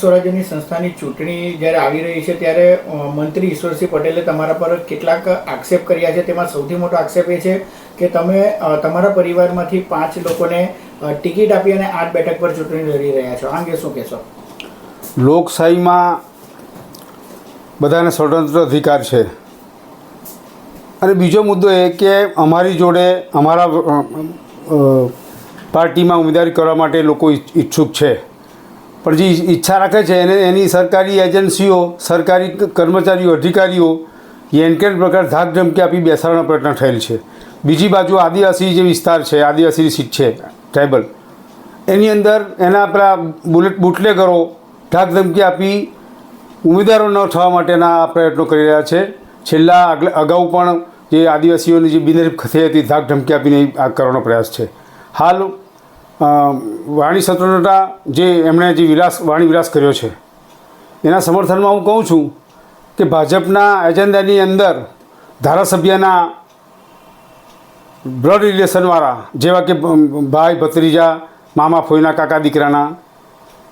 સ્વરાજ્યની સંસ્થાની ચૂંટણી જ્યારે આવી રહી છે ત્યારે મંત્રી ઈશ્વરસિંહ પટેલે તમારા પર કેટલાક આક્ષેપ કર્યા છે. તેમાં સૌથી મોટો આક્ષેપ એ છે કે તમે તમારા પરિવારમાંથી 5 લોકોને ટિકિટ આપી અને 8 બેઠક પર ચૂંટણી લડી રહ્યા છો. આ અંગે શું કહેશો? લોકશાહીમાં બધાને સ્વતંત્ર અધિકાર છે. અને બીજો મુદ્દો એ કે અમારી જોડે અમારા પાર્ટીમાં ઉમેદવારી કરવા માટે લોકો ઈચ્છુક છે, પણ જે ઈચ્છા રાખે છે એને એની સરકારી એજન્સીઓ, સરકારી કર્મચારીઓ, અધિકારીઓ એનકેન પ્રકાર ધાક ધમકી આપી બેસાડવાનો પ્રયત્ન થયેલ છે. બીજી બાજુ આદિવાસી જે વિસ્તાર છે, આદિવાસીની સીટ છે ટ્રાઇબલ, એની અંદર એના પેલા બુટલેગરો ધાક ધમકી આપી ઉમેદવારો ન થવા માટેના પ્રયત્નો કરી રહ્યા છે. છેલ્લા અગાઉ પણ જે આદિવાસીઓની જે બિનહરીફ થઈ હતી, ધાક ધમકી આપીને આ કરવાનો પ્રયાસ છે. હાલ વાણી સ્વતંત્રતા જે એમણે જે વાણી વિલાસ કર્યો છે એના સમર્થનમાં હું કહું છું કે ભાજપના એજન્ડાની અંદર ધારાસભ્યના બ્લડ રિલેશનવાળા જેવા કે ભાઈ ભત્રીજા, મામા ફોઈના કાકા દીકરાના,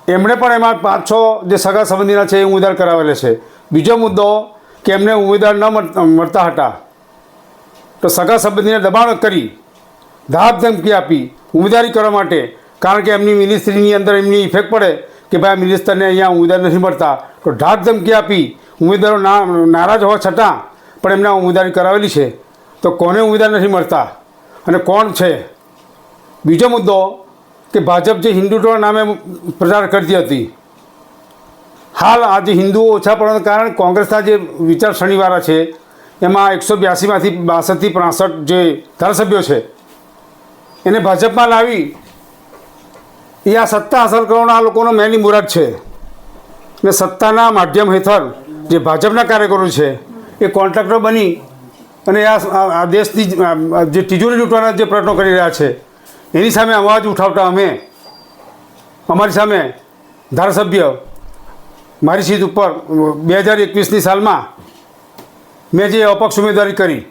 એમણે પણ એમાં 5-6 જે સગા સંબંધીના છે એ ઉમેદવાર કરાવેલા છે. બીજો મુદ્દો કે એમને ઉમેદવાર ન મળતા હતા તો સગા સંબંધીને દબાણ કરી ધાક ધમકી આપી ઉમેદવારી કરવા માટે, કારણ કે એમની મિનિસ્ટ્રીની અંદર એમની ઇફેક્ટ પડે કે ભાઈ મિનિસ્ટરને અહીંયા ઉમેદવાર નથી મળતા, તો ધાક ધમકી આપી ઉમેદવારો નારાજ હોવા છતાં પણ એમને ઉમેદવારી કરાવેલી છે. તો કોને ઉમેદવાર નથી મળતા અને કોણ છે? બીજો મુદ્દો કે ભાજપ જે હિન્દુત્વના નામે પ્રચાર કરતી હતી, હાલ આ જે હિન્દુઓ ઓછા પડવાનું કારણ કોંગ્રેસના જે વિચારસરણીવાળા છે એમાં 182માંથી 62થી 65 જે ધારાસભ્યો છે એને ભાજપમાં લાવી એ આ સત્તા હાંસલ કરવાનો આ લોકોનો મેની મુરાદ છે. ને સત્તાના માધ્યમ હેઠળ જે ભાજપના કાર્યકરો છે એ કોન્ટ્રાક્ટર બની અને આ દેશની જે તિજોરી લૂંટવાના જે પ્રયત્નો કરી રહ્યા છે એની સામે અવાજ ઉઠાવતા અમારી સામે ધારાસભ્ય મારી સીટ ઉપર 2021ની સાલમાં મેં જે અપક્ષ ઉમેદવારી કરી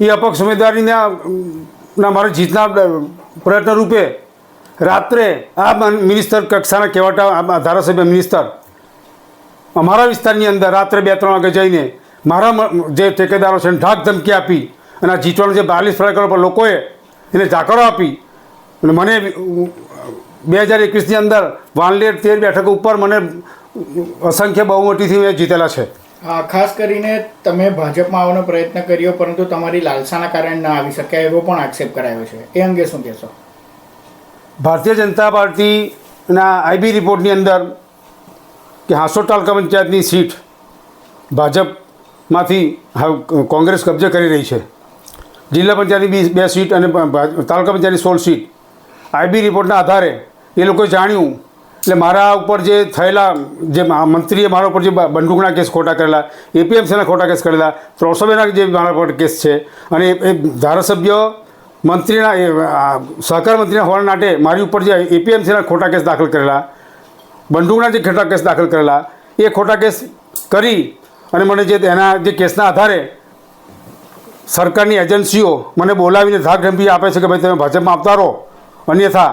એ અપક્ષ ઉમેદવારીના મારી જીતના પ્રયત્ન રૂપે રાત્રે આ મિનિસ્ટર કક્ષાના કહેવાતા ધારાસભ્ય મિનિસ્ટર અમારા વિસ્તારની અંદર રાત્રે 2-3 વાગે જઈને મારા જે ઠેકેદારો છે એને ધાક ધમકી આપી અને આ જીતવાનો જે 42 ફરાર પર લોકોએ એને જાકરો આપી અને મને 2021ની અંદર વાનલેર 13 બેઠકો ઉપર મને અસંખ્ય બહુમતીથી મેં જીતેલા છે. ખાસ કરીને તમે ભાજપમાં આવવાનો પ્રયત્ન કર્યો પરંતુ તમારી લાલસાના કારણે ના આવી શક્યા એવો પણ આક્ષેપ કરાયો છે. એ અંગે શું કહેશો? ભારતીય જનતા પાર્ટીના આઈબી રિપોર્ટની અંદર કે હાંસોદ તાલુકા પંચાયતની સીટ ભાજપમાંથી કોંગ્રેસ કબજે કરી રહી છે. જિલ્લા પંચાયતની 2 સીટ અને તાલુકા પંચાયતની 16 સીટ આઈબી રિપોર્ટના આધારે એ લોકોએ જાણ્યું. એટલે મારા ઉપર જે થયેલા જે મંત્રીએ મારા ઉપર જે બંદૂકના કેસ ખોટા કરેલા, એપીએમસીના ખોટા કેસ કરેલા, 302ના જે મારા પર કેસ છે અને એ ધારાસભ્ય મંત્રીના સહકાર મંત્રીના હોવાના નાતે મારી ઉપર જે એપીએમસીના ખોટા કેસ દાખલ કરેલા, બંદૂકના જે ખોટા કેસ દાખલ કરેલા, એ ખોટા કેસ કરી અને મને જે એના જે કેસના આધારે સરકારની એજન્સીઓ મને બોલાવીને ધાક ધમકી આપે છે કે ભાઈ તમે ભાજપમાં આવતા રહો, અન્યથા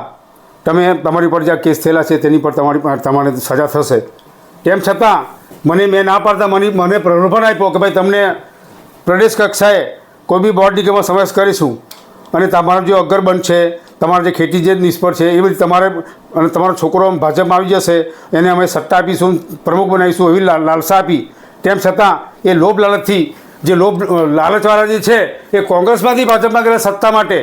તમારી ઉપર જે કેસ થયેલા છે તેની પર તમારે સજા થશે. તેમ છતાં મેં ના પાડતા મને પ્રલોભન આપ્યો કે ભાઈ તમને પ્રદેશ કક્ષાએ કોઈ બી બોર્ડ નિગમમાં સમાવેશ કરીશું અને તમારો જે અગરબંધ છે, તમારી જે ખેતી જે નિષ્ફળ છે એ બધી તમારે અને તમારો છોકરો ભાજપમાં આવી જશે, એને અમે સત્તા આપીશું, પ્રમુખ બનાવીશું એવી લાલસા આપી. તેમ છતાં એ લોભ લાલચથી જે લાલચવાળા જે છે એ કોંગ્રેસમાંથી ભાજપમાં ગયેલા સત્તા માટે,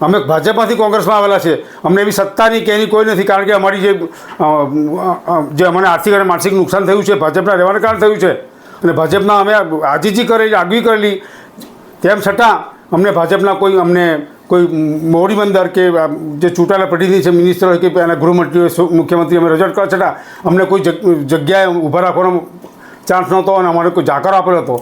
અમે ભાજપમાંથી કોંગ્રેસમાં આવેલા છે, અમને એવી સત્તાની કે એની કોઈ નથી, કારણ કે અમારી જે અમને આર્થિક અને માનસિક નુકસાન થયું છે ભાજપના રહેવાના કારણે થયું છે અને ભાજપના અમે આજીજી કરેલી, આગવી કરેલી. તેમ છતાં અમને ભાજપના કોઈ મોવડી બંદર કે જે ચૂંટાયેલા પ્રતિનિધિ છે, મિનિસ્ટર હોય કે એના ગૃહમંત્રી હોય, મુખ્યમંત્રી અમે રજૂઆત કરવા છતાં અમને કોઈ જગ્યાએ ઊભા રાખવાનો ચાન્સ નહોતો અને અમારે કોઈ જાકારો આપેલો હતો.